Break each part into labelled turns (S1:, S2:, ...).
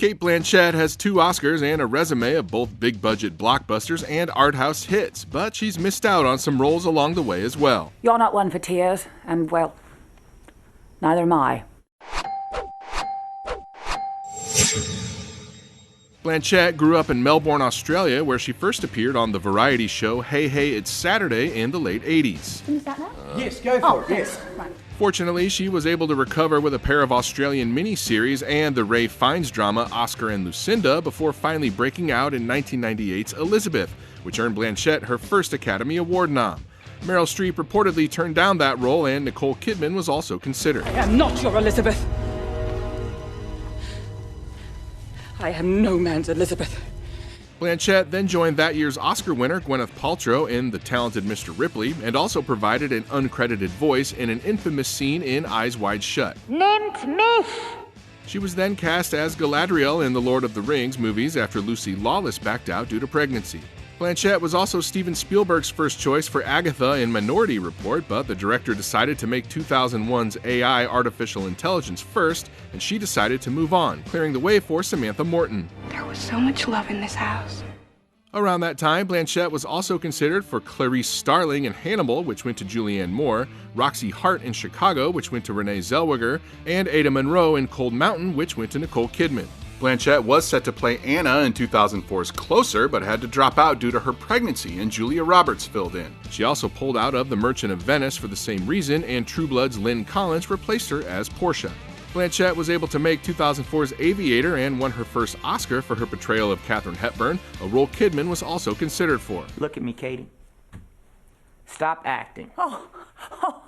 S1: Cate Blanchett has 2 Oscars and a resume of both big-budget blockbusters and art house hits, but she's missed out on some roles along the way as well.
S2: You're not one for tears, and, well, neither am I.
S1: Blanchett grew up in Melbourne, Australia, where she first appeared on the variety show Hey Hey It's Saturday in the late 80s.
S2: Can you start now?
S3: Yes, go for it, yes.
S2: Right.
S1: Fortunately, she was able to recover with a pair of Australian miniseries and the Ray Fiennes drama Oscar and Lucinda before finally breaking out in 1998's Elizabeth, which earned Blanchett her first Academy Award nom. Meryl Streep reportedly turned down that role, and Nicole Kidman was also considered.
S4: I am not your Elizabeth. I am no man's Elizabeth.
S1: Blanchett then joined that year's Oscar winner Gwyneth Paltrow in The Talented Mr. Ripley, and also provided an uncredited voice in an infamous scene in Eyes Wide Shut.
S2: Nehmt mich!
S1: She was then cast as Galadriel in the Lord of the Rings movies after Lucy Lawless backed out due to pregnancy. Blanchett was also Steven Spielberg's first choice for Agatha in Minority Report, but the director decided to make 2001's AI Artificial Intelligence first, and she decided to move on, clearing the way for Samantha Morton.
S5: There was so much love in this house.
S1: Around that time, Blanchett was also considered for Clarice Starling in Hannibal, which went to Julianne Moore, Roxy Hart in Chicago, which went to Renee Zellweger, and Ada Monroe in Cold Mountain, which went to Nicole Kidman. Blanchett was set to play Anna in 2004's Closer, but had to drop out due to her pregnancy, and Julia Roberts filled in. She also pulled out of The Merchant of Venice for the same reason, and True Blood's Lynn Collins replaced her as Portia. Blanchett was able to make 2004's Aviator and won her first Oscar for her portrayal of Katharine Hepburn, a role Kidman was also considered for.
S3: Look at me, Katie. Stop acting.
S2: Oh,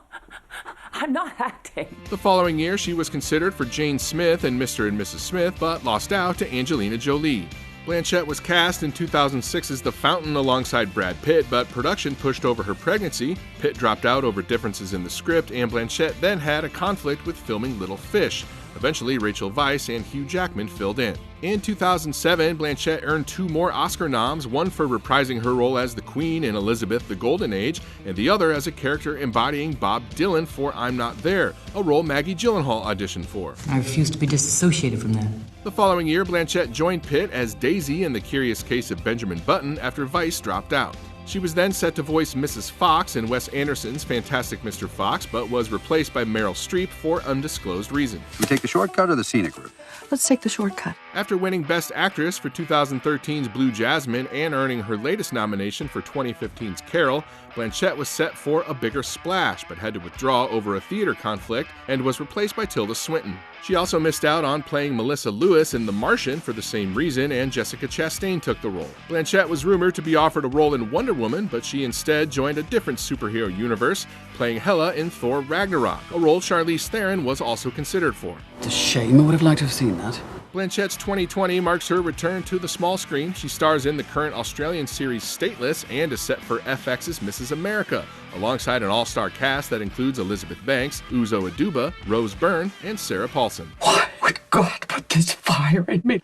S2: I'm not acting.
S1: The following year, she was considered for Jane Smith in Mr. and Mrs. Smith, but lost out to Angelina Jolie. Blanchett was cast in 2006's The Fountain alongside Brad Pitt, but production pushed over her pregnancy. Pitt dropped out over differences in the script, and Blanchett then had a conflict with filming Little Fish. Eventually, Rachel Weisz and Hugh Jackman filled in. In 2007, Blanchett earned 2 more Oscar noms, one for reprising her role as the Queen in Elizabeth: The Golden Age, and the other as a character embodying Bob Dylan for I'm Not There, a role Maggie Gyllenhaal auditioned for.
S6: I refuse to be disassociated from that.
S1: The following year, Blanchett joined Pitt as Daisy in The Curious Case of Benjamin Button after Weisz dropped out. She was then set to voice Mrs. Fox in Wes Anderson's Fantastic Mr. Fox, but was replaced by Meryl Streep for undisclosed reasons.
S7: We take the shortcut or the scenic route?
S5: Let's take the shortcut.
S1: After winning Best Actress for 2013's Blue Jasmine and earning her latest nomination for 2015's Carol, Blanchett was set for a bigger splash, but had to withdraw over a theater conflict and was replaced by Tilda Swinton. She also missed out on playing Melissa Lewis in The Martian for the same reason, and Jessica Chastain took the role. Blanchett was rumored to be offered a role in Wonder Woman, but she instead joined a different superhero universe, playing Hela in Thor Ragnarok, a role Charlize Theron was also considered for.
S6: It's a shame. I would have liked to have seen that.
S1: Blanchett's 2020 marks her return to the small screen. She stars in the current Australian series Stateless and is set for FX's Mrs. America, alongside an all-star cast that includes Elizabeth Banks, Uzo Aduba, Rose Byrne, and Sarah Paulson.
S6: Why would God put this fire in me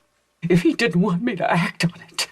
S6: if he didn't want me to act on it?